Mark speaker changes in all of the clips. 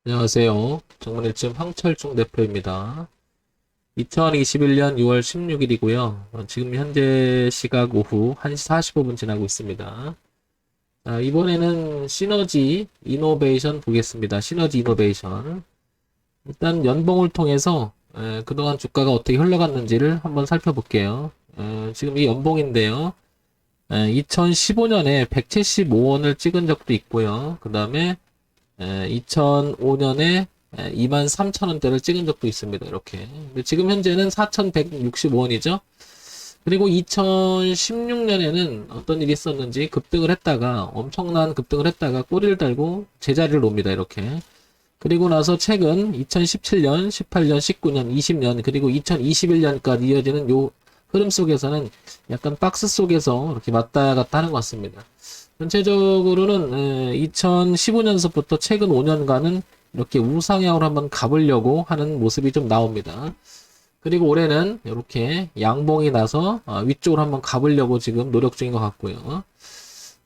Speaker 1: 안녕하세요. 정문일침 황철중 대표입니다. 2021년 6월 16일이고요. 지금 현재 시각 오후 1시 45분 지나고 있습니다. 자, 이번에는 시너지 이노베이션 보겠습니다. 시너지 이노베이션. 일단 연봉을 통해서 그동안 주가가 어떻게 흘러갔는지를 한번 살펴볼게요. 지금 이 연봉인데요. 2015년에 175원을 찍은 적도 있고요. 그 다음에 2005년에 23,000원대를 찍은 적도 있습니다. 이렇게. 근데 지금 현재는 4,165원이죠. 그리고 2016년에는 어떤 일이 있었는지 급등을 했다가 엄청난 급등을 했다가 꼬리를 달고 제자리를 옵니다. 이렇게. 그리고 나서 최근 2017년, 18년, 19년, 20년 그리고 2021년까지 이어지는 요 흐름 속에서는 약간 박스 속에서 이렇게 왔다 갔다 하는 것 같습니다. 전체적으로는 2015년서부터 최근 5년간은 이렇게 우상향으로 한번 가보려고 하는 모습이 좀 나옵니다. 그리고 올해는 이렇게 양봉이 나서 위쪽으로 한번 가보려고 지금 노력 중인 것 같고요.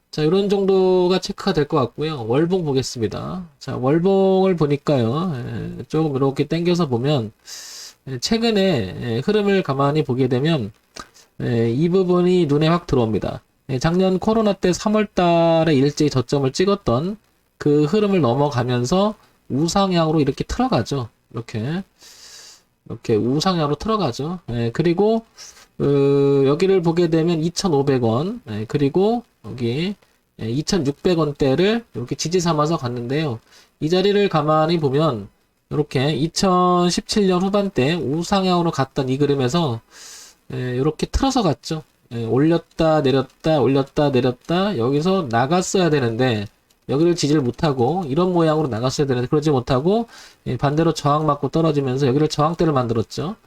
Speaker 1: 자, 이런 정도가 체크가 될 것 같고요. 월봉 보겠습니다. 자, 월봉을 보니까요. 조금 이렇게 당겨서 보면 최근에 흐름을 가만히 보게 되면 이 부분이 눈에 확 들어옵니다. 작년 코로나 때 3월 달에 일제히 저점을 찍었던 그 흐름을 넘어가면서 우상향으로 이렇게 틀어가죠. 이렇게 우상향으로 틀어가죠. 그리고 여기를 보게 되면 2,500원 그리고 여기 2,600원대를 이렇게 지지 삼아서 갔는데요. 이 자리를 가만히 보면 이렇게 2017년 후반때 우상향으로 갔던 이 그림에서 이렇게 틀어서 갔죠. 올렸다 내렸다 올렸다 내렸다 여기서 나갔어야 되는데 여기를 지지를 못하고 이런 모양으로 나갔어야 되는데 그러지 못하고 반대로 저항 맞고 떨어지면서 여기를 저항대를 만들었죠.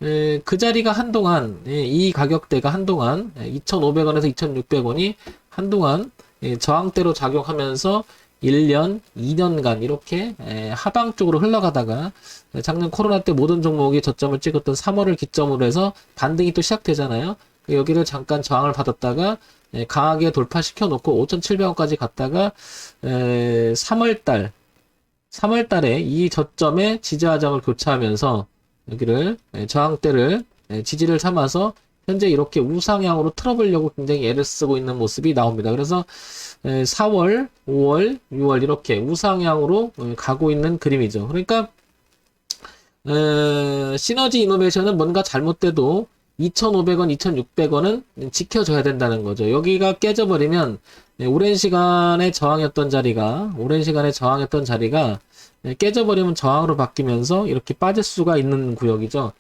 Speaker 1: 그 자리가 한동안 이 가격대가 한동안 2,500원에서 2,600원이 한동안 저항대로 작용하면서 1년, 2년간 이렇게 하방 쪽으로 흘러가다가 작년 코로나 때 모든 종목이 저점을 찍었던 3월을 기점으로 해서 반등이 또 시작되잖아요. 여기를 잠깐 저항을 받았다가 강하게 돌파시켜 놓고 5,700원까지 갔다가 3월달에 이 저점에 지지하장을 교차하면서 여기를 저항대를 지지를 삼아서 현재 이렇게 우상향으로 틀어보려고 굉장히 애를 쓰고 있는 모습이 나옵니다. 그래서 4월, 5월, 6월 이렇게 우상향으로 가고 있는 그림이죠. 그러니까 시너지 이노베이션은 뭔가 잘못돼도 2,500원, 2,600원은 지켜줘야 된다는 거죠. 여기가 깨져버리면 오랜 시간에 저항했던 자리가 깨져버리면 저항으로 바뀌면서 이렇게 빠질 수가 있는 구역이죠.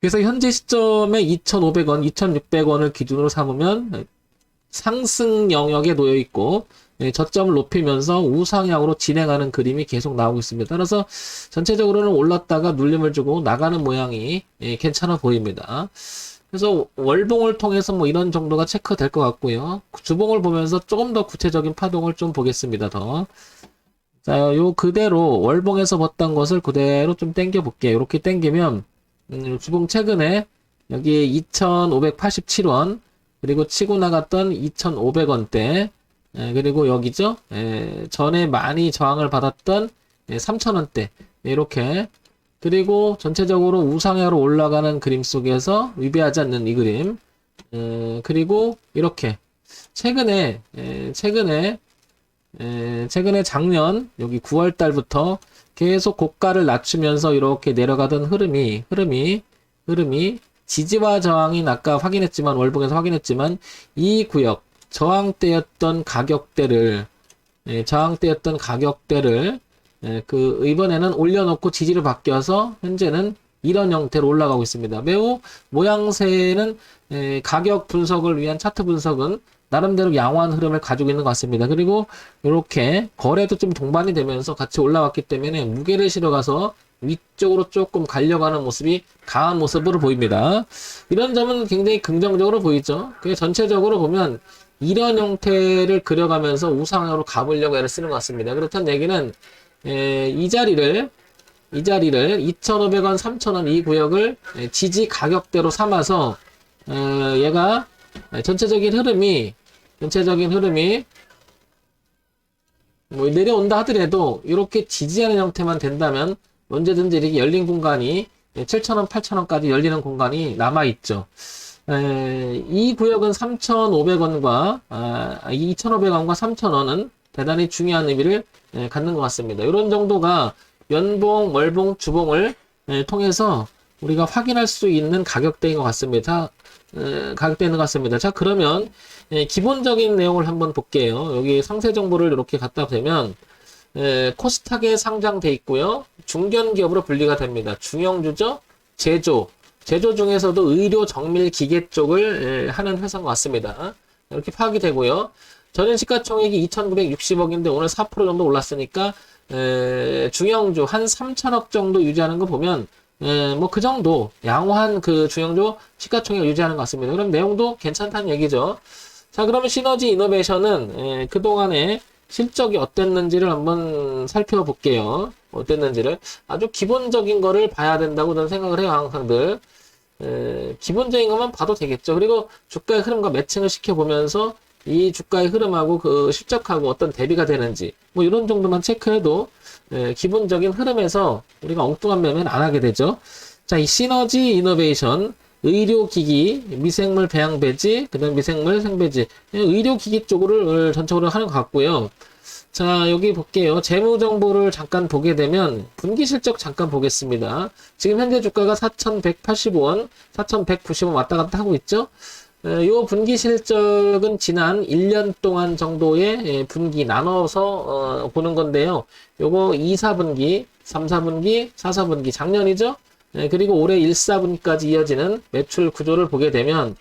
Speaker 1: 그래서 현재 시점에 2,500원, 2,600원을 기준으로 삼으면 상승 영역에 놓여 있고 저점을 높이면서 우상향으로 진행하는 그림이 계속 나오고 있습니다. 따라서 전체적으로는 올랐다가 눌림을 주고 나가는 모양이 괜찮아 보입니다. 그래서 월봉을 통해서 뭐 이런 정도가 체크될 것 같고요. 주봉을 보면서 조금 더 구체적인 파동을 좀 보겠습니다. 자, 요 그대로 월봉에서 봤던 것을 그대로 좀 당겨 볼게요. 이렇게 당기면 주봉 최근에 여기 2,587원 그리고 치고 나갔던 2,500원대 그리고 여기죠. 전에 많이 저항을 받았던 3,000원대 이렇게 그리고 전체적으로 우상향으로 올라가는 그림 속에서 위배하지 않는 이 그림 그리고 이렇게 최근에 작년 여기 9월 달부터 계속 고가를 낮추면서 이렇게 내려가던 흐름이 지지와 저항이 아까 확인했지만 월봉에서 확인했지만 이 구역 저항대였던 가격대를 이번에는 올려놓고 지지를 바뀌어서 현재는 이런 형태로 올라가고 있습니다. 매우 모양새는 가격 분석을 위한 차트 분석은 나름대로 양호한 흐름을 가지고 있는 것 같습니다. 그리고 이렇게 거래도 좀 동반이 되면서 같이 올라왔기 때문에 무게를 실어가서 위쪽으로 조금 가려가는 모습이 강한 모습으로 보입니다. 이런 점은 굉장히 긍정적으로 보이죠. 그게 전체적으로 보면 이런 형태를 그려가면서 우상향으로 가보려고 애를 쓰는 것 같습니다. 그렇다는 얘기는 이 자리를 2,500원, 3,000원 이 구역을 지지 가격대로 삼아서 얘가 전체적인 흐름이 뭐 내려온다 하더라도 이렇게 지지하는 형태만 된다면 언제든지 이렇게 열린 공간이 7,000원, 8,000원까지 열리는 공간이 남아있죠. 이 구역은 3,500원과 2,500원과 3,000원은 대단히 중요한 의미를 갖는 것 같습니다. 이런 정도가 연봉, 월봉, 주봉을 통해서 우리가 확인할 수 있는 가격대인 것 같습니다. 가격대인 것 같습니다. 자, 그러면 기본적인 내용을 한번 볼게요. 여기 상세 정보를 이렇게 갖다 대면 코스닥에 상장돼 있고요. 중견기업으로 분리가 됩니다. 중형주죠. 제조 중에서도 의료 정밀 기계 쪽을 하는 회사인 것 같습니다. 이렇게 파악이 되고요. 전년 시가총액이 2,960억인데 오늘 4% 정도 올랐으니까 중형주 한 3,000억 정도 유지하는 거 보면 뭐 그 정도 양호한 그 중형주 시가총액 유지하는 것 같습니다. 그럼 내용도 괜찮다는 얘기죠. 자, 그러면 시너지 이노베이션은 그동안에 실적이 어땠는지를 한번 살펴볼게요. 어땠는지를 아주 기본적인 거를 봐야 된다고 저는 생각을 해요. 항상들 기본적인 것만 봐도 되겠죠. 그리고 주가의 흐름과 매칭을 시켜보면서 이 주가의 흐름하고 그 실적하고 어떤 대비가 되는지 뭐 이런 정도만 체크해도 기본적인 흐름에서 우리가 엉뚱한 매매는 안 하게 되죠. 자, 이 시너지 이노베이션 의료기기, 미생물 배양배지, 그 다음 미생물 생배지 의료기기 쪽으로 전적으로 하는 것 같고요. 자, 여기 볼게요. 재무정보를 잠깐 보게 되면 분기실적 잠깐 보겠습니다. 지금 현재 주가가 4,185원, 4,190원 왔다 갔다 하고 있죠. 요 분기 실적은 지난 1년 동안 정도의 분기 나눠서 보는 건데요. 요거 2, 4분기, 3, 4분기, 4, 4분기 작년이죠. 그리고 올해 1, 4분기까지 이어지는 매출 구조를 보게 되면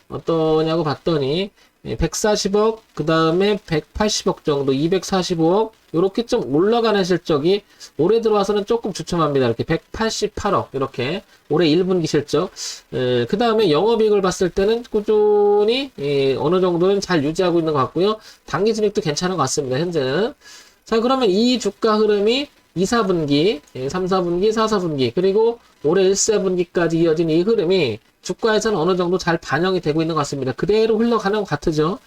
Speaker 1: 어떠냐고 봤더니 140억, 그 다음에 180억 정도, 245억, 요렇게 좀 올라가는 실적이 올해 들어와서는 조금 주춤합니다. 이렇게 188억, 이렇게 올해 1분기 실적. 그 다음에 영업이익을 봤을 때는 꾸준히 어느 정도는 잘 유지하고 있는 것 같고요. 당기 순이익도 괜찮은 것 같습니다. 현재는. 자, 그러면 이 주가 흐름이 2, 4분기, 3, 4분기, 4, 4분기, 그리고 올해 1, 4분기까지 이어진 이 흐름이 주가에서는 어느 정도 잘 반영이 되고 있는 것 같습니다. 그대로 흘러가는 것 같으죠.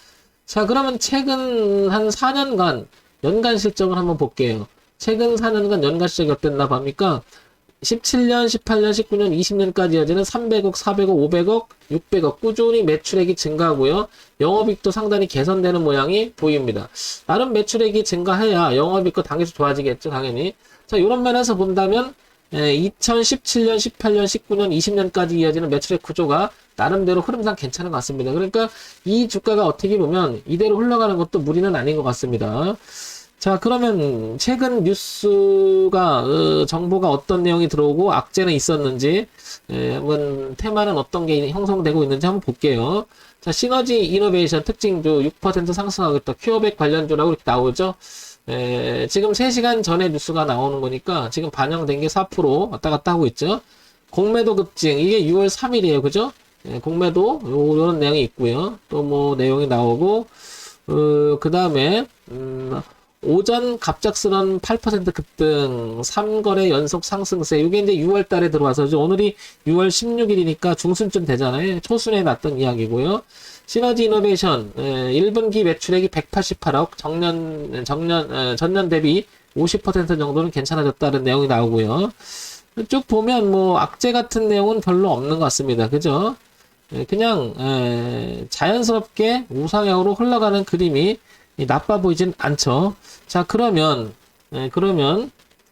Speaker 1: 자, 그러면 최근 한 4년간 연간 실적을 한번 볼게요. 최근 4년간 연간 실적이 어땠나 봅니까? 17년, 18년, 19년, 20년까지 이어지는 300억, 400억, 500억, 600억 꾸준히 매출액이 증가하고요. 영업이익도 상당히 개선되는 모양이 보입니다. 나름 매출액이 증가해야 영업이익도 당연히 좋아지겠죠, 당연히. 자, 이런 면에서 본다면 2017년, 18년, 19년, 20년까지 이어지는 매출액 구조가 나름대로 흐름상 괜찮은 것 같습니다. 그러니까 이 주가가 어떻게 보면 이대로 흘러가는 것도 무리는 아닌 것 같습니다. 자, 그러면 최근 뉴스가 정보가 어떤 내용이 들어오고 악재는 있었는지 한번 테마는 어떤 게 형성되고 있는지 한번 볼게요. 자, 시너지 이노베이션 특징주 6% 상승하겠다. 큐어백 관련주라고 이렇게 나오죠. 지금 3시간 전에 뉴스가 나오는 거니까 지금 반영된 게 4% 왔다 갔다 하고 있죠. 공매도 급증 이게 6월 3일이에요. 그죠? 공매도 요런 내용이 있고요. 또 뭐 내용이 나오고 그 다음에 오전 갑작스런 8% 급등, 3거래 연속 상승세. 이게 이제 6월 달에 들어와서, 오늘이 6월 16일이니까 중순쯤 되잖아요. 초순에 났던 이야기고요. 시너지 이노베이션, 1분기 매출액이 188억, 전년 대비 50% 정도는 괜찮아졌다는 내용이 나오고요. 쭉 보면 뭐 악재 같은 내용은 별로 없는 것 같습니다. 그죠? 그냥, 자연스럽게 우상향으로 흘러가는 그림이 나빠 보이진 않죠. 자, 그러면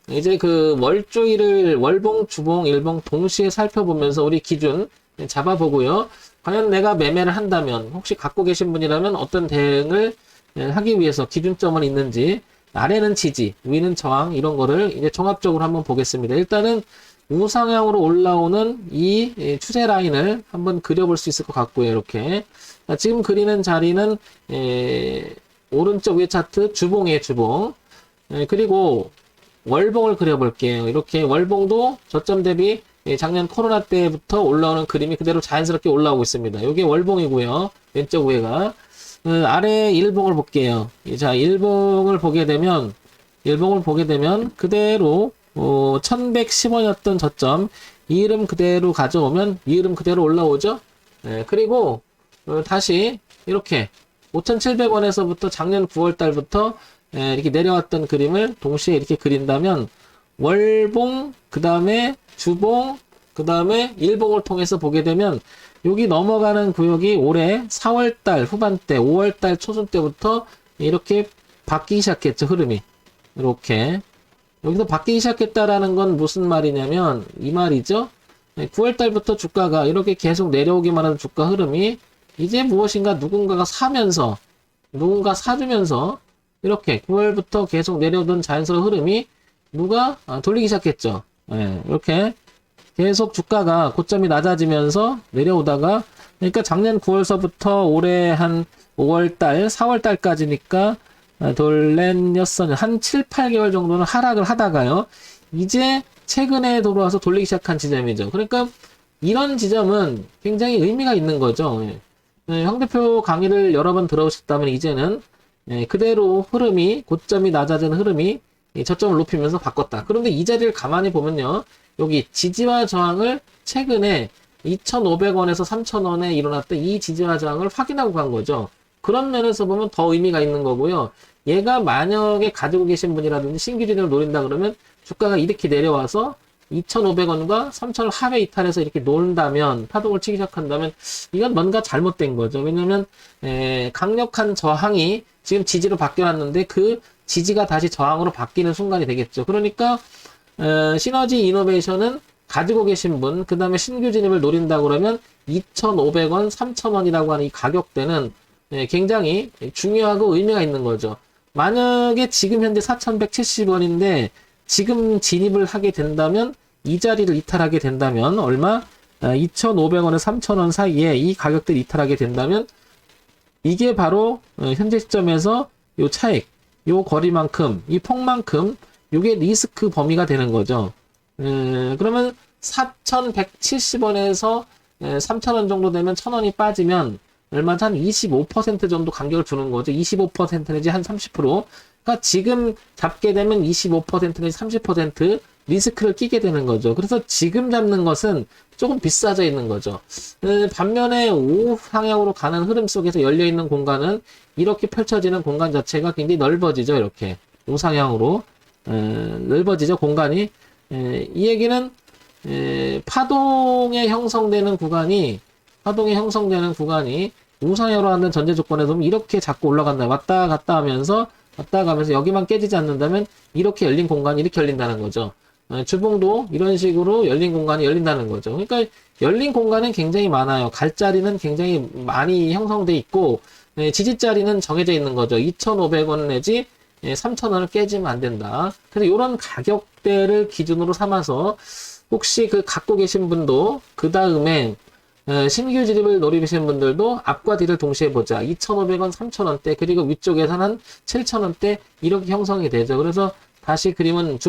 Speaker 1: 이제 그 월주일을 월봉, 주봉, 일봉 동시에 살펴보면서 우리 기준 잡아보고요. 과연 내가 매매를 한다면 혹시 갖고 계신 분이라면 어떤 대응을 하기 위해서 기준점은 있는지, 아래는 지지, 위는 저항 이런 거를 이제 종합적으로 한번 보겠습니다. 일단은 우상향으로 올라오는 이 추세 라인을 한번 그려볼 수 있을 것 같고요. 이렇게 자, 지금 그리는 자리는 오른쪽 위에 차트 주봉이에요. 주봉. 그리고 월봉을 그려볼게요. 이렇게 월봉도 저점 대비 작년 코로나 때부터 올라오는 그림이 그대로 자연스럽게 올라오고 있습니다. 이게 월봉이고요. 왼쪽 위에가. 아래 일봉을 볼게요. 자, 일봉을 보게 되면 그대로 1110원이었던 저점 이 흐름 그대로 가져오면 이 흐름 그대로 올라오죠. 그리고 다시 이렇게 5,700원에서부터 작년 9월 달부터 이렇게 내려왔던 그림을 동시에 이렇게 그린다면 월봉, 그 다음에 주봉, 그 다음에 일봉을 통해서 보게 되면 여기 넘어가는 구역이 올해 4월달 후반때, 5월달 초순 때부터 이렇게 바뀌기 시작했죠, 흐름이. 이렇게. 여기서 바뀌기 시작했다라는 건 무슨 말이냐면 이 말이죠. 9월달부터 주가가 이렇게 계속 내려오기만 하는 주가 흐름이 이제 무엇인가 누군가가 사면서, 누군가 사주면서 이렇게 9월부터 계속 내려오던 자연스러운 흐름이 누가 돌리기 시작했죠. 이렇게 계속 주가가 고점이 낮아지면서 내려오다가, 그러니까 작년 9월서부터 올해 한 5월달, 4월달까지니까 돌렌6선 한 7, 8개월 정도는 하락을 하다가요. 이제 최근에 돌아와서 돌리기 시작한 지점이죠. 그러니까 이런 지점은 굉장히 의미가 있는 거죠. 황 대표 강의를 여러 번 들어오셨다면 이제는 그대로 흐름이, 고점이 낮아지는 흐름이 저점을 높이면서 바꿨다. 그런데 이 자리를 가만히 보면요. 여기 지지와 저항을 최근에 2,500원에서 3,000원에 일어났던 이 지지와 저항을 확인하고 간 거죠. 그런 면에서 보면 더 의미가 있는 거고요. 얘가 만약에 가지고 계신 분이라든지 신규 진입을 노린다 그러면 주가가 이렇게 내려와서 2,500원과 3,000원 하회 이탈해서 이렇게 논다면, 파동을 치기 시작한다면 이건 뭔가 잘못된 거죠. 왜냐면 강력한 저항이 지금 지지로 바뀌어놨는데 그 지지가 다시 저항으로 바뀌는 순간이 되겠죠. 그러니까 시너지 이노베이션은 가지고 계신 분, 그 다음에 신규 진입을 노린다 그러면 2,500원, 3,000원이라고 하는 이 가격대는 굉장히 중요하고 의미가 있는 거죠. 만약에 지금 현재 4,170원인데 지금 진입을 하게 된다면, 이 자리를 이탈하게 된다면 얼마? 2,500원에 3,000원 사이에 이 가격대를 이탈하게 된다면 이게 바로 현재 시점에서 요 차익, 요 거리만큼, 이 폭만큼 요게 리스크 범위가 되는 거죠. 그러면 4,170원에서 3,000원 정도 되면 1,000원이 빠지면 얼마죠? 한 25% 정도 간격을 주는 거죠. 25% 내지 한 30%. 그러니까 지금 잡게 되면 25% 내지 30% 리스크를 끼게 되는 거죠. 그래서 지금 잡는 것은 조금 비싸져 있는 거죠. 반면에 O 방향으로 가는 흐름 속에서 열려있는 공간은 이렇게 펼쳐지는 공간 자체가 굉장히 넓어지죠. 이렇게 우상향으로 넓어지죠. 공간이. 이 얘기는 파동에 형성되는 구간이 우상향으로 하는 전제 조건에서 보면 이렇게 자꾸 올라간다. 왔다 갔다 하면서 여기만 깨지지 않는다면 이렇게 열린 공간이 이렇게 열린다는 거죠. 주봉도 이런 식으로 열린 공간이 열린다는 거죠. 그러니까 열린 공간은 굉장히 많아요. 갈 자리는 굉장히 많이 형성돼 있고 지지 자리는 정해져 있는 거죠. 2,500원 내지 3,000원을 깨지면 안 된다. 그래서 이런 가격대를 기준으로 삼아서 혹시 그 갖고 계신 분도 그 다음에 신규 진입을 노리시는 분들도 앞과 뒤를 동시에 보자. 2,500원, 3,000원대, 그리고 위쪽에서는 한 7,000원대 이렇게 형성이 되죠. 그래서 다시 그림은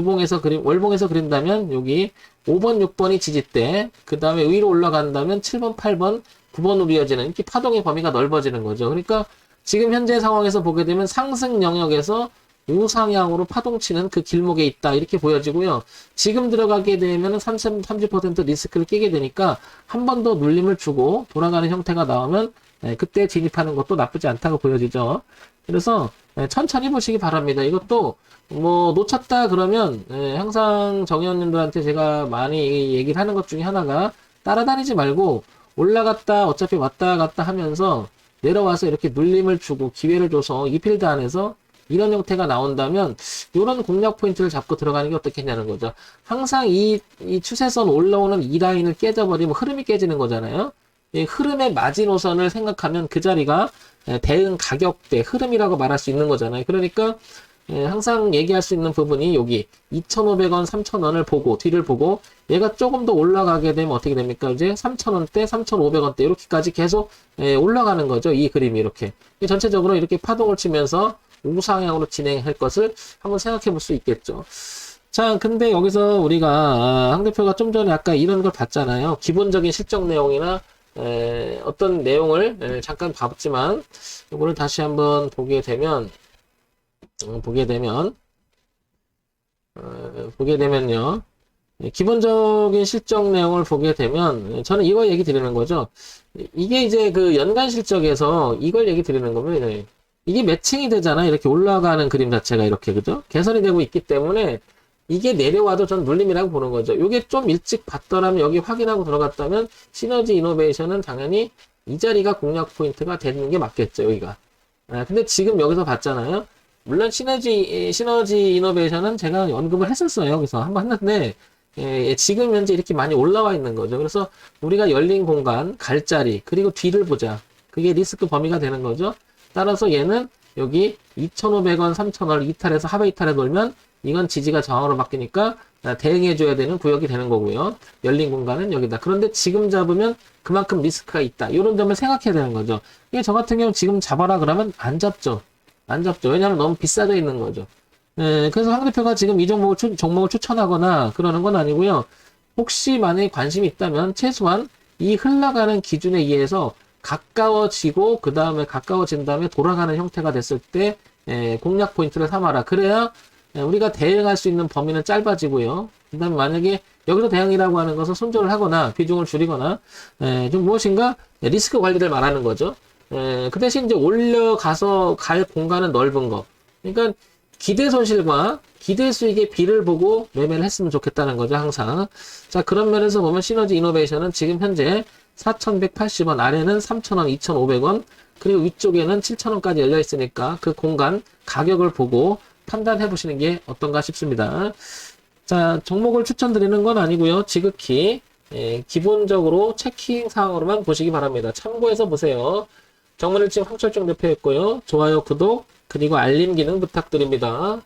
Speaker 1: 월봉에서 그린다면 여기 5번, 6번이 지지대, 그 다음에 위로 올라간다면 7번, 8번, 9번으로 이어지는 이렇게 파동의 범위가 넓어지는 거죠. 그러니까 지금 현재 상황에서 보게 되면 상승 영역에서 우상향으로 파동치는 그 길목에 있다 이렇게 보여지고요. 지금 들어가게 되면 30% 리스크를 끼게 되니까 한 번 더 눌림을 주고 돌아가는 형태가 나오면 그때 진입하는 것도 나쁘지 않다고 보여지죠. 그래서 천천히 보시기 바랍니다. 이것도 뭐 놓쳤다 그러면 항상 정의원님들한테 제가 많이 얘기를 하는 것 중에 하나가 따라다니지 말고 올라갔다 어차피 왔다 갔다 하면서 내려와서 이렇게 눌림을 주고 기회를 줘서 이 필드 안에서 이런 형태가 나온다면 이런 공략 포인트를 잡고 들어가는 게 어떻겠냐는 거죠. 항상 이 추세선 올라오는 이 라인을 깨져버리면 흐름이 깨지는 거잖아요. 이 흐름의 마지노선을 생각하면 그 자리가 대응 가격대 흐름이라고 말할 수 있는 거잖아요. 그러니까 항상 얘기할 수 있는 부분이 여기 2,500원, 3,000원을 보고 뒤를 보고 얘가 조금 더 올라가게 되면 어떻게 됩니까? 이제 3,000원대, 3,500원대 이렇게까지 계속 올라가는 거죠. 이 그림이 이렇게. 전체적으로 이렇게 파동을 치면서 우상향으로 진행할 것을 한번 생각해 볼 수 있겠죠. 자, 근데 여기서 우리가 황 대표가 좀 전에 아까 이런 걸 봤잖아요. 기본적인 실적 내용이나 어떤 내용을 잠깐 봤지만 이거를 다시 한번 보게 되면요. 기본적인 실적 내용을 보게 되면 저는 이거 얘기 드리는 거죠. 이게 이제 그 연간 실적에서 이걸 얘기 드리는 겁니다. 이게 매칭이 되잖아. 이렇게 올라가는 그림 자체가 이렇게, 그죠? 개선이 되고 있기 때문에 이게 내려와도 전 눌림이라고 보는 거죠. 이게 좀 일찍 봤더라면 여기 확인하고 들어갔다면 시너지 이노베이션은 당연히 이 자리가 공략 포인트가 되는 게 맞겠죠, 여기가. 근데 지금 여기서 봤잖아요. 물론 시너지 이노베이션은 제가 언급을 했었어요. 여기서 한번 했는데, 지금 현재 이렇게 많이 올라와 있는 거죠. 그래서 우리가 열린 공간, 갈 자리, 그리고 뒤를 보자. 그게 리스크 범위가 되는 거죠. 따라서 얘는 여기 2,500원, 3,000원 이탈해서 하방 이탈에 돌면 이건 지지가 저항으로 바뀌니까 대응해줘야 되는 구역이 되는 거고요. 열린 공간은 여기다. 그런데 지금 잡으면 그만큼 리스크가 있다. 이런 점을 생각해야 되는 거죠. 이게 저 같은 경우 지금 잡아라 그러면 안 잡죠. 안 잡죠. 왜냐하면 너무 비싸져 있는 거죠. 그래서 황 대표가 지금 이 종목을 추천하거나 그러는 건 아니고요. 혹시 만약에 관심이 있다면 최소한 이 흘러가는 기준에 의해서 가까워지고 그 다음에 가까워진 다음에 돌아가는 형태가 됐을 때 공략 포인트를 삼아라. 그래야 우리가 대응할 수 있는 범위는 짧아지고요. 그 다음에 만약에 여기서 대응이라고 하는 것은 손절을 하거나 비중을 줄이거나 좀 무엇인가 리스크 관리를 말하는 거죠. 그 대신 이제 올려가서 갈 공간은 넓은 거. 그러니까 기대 손실과 기대 수익의 비를 보고 매매를 했으면 좋겠다는 거죠, 항상. 자, 그런 면에서 보면 시너지 이노베이션은 지금 현재 4,180원, 아래는 3,000원, 2,500원, 그리고 위쪽에는 7,000원까지 열려 있으니까 그 공간 가격을 보고 판단해 보시는 게 어떤가 싶습니다. 자, 종목을 추천드리는 건 아니고요. 지극히 기본적으로 체킹 사항으로만 보시기 바랍니다. 참고해서 보세요. 정문일침 황철중 대표였고요. 좋아요, 구독, 그리고 알림 기능 부탁드립니다.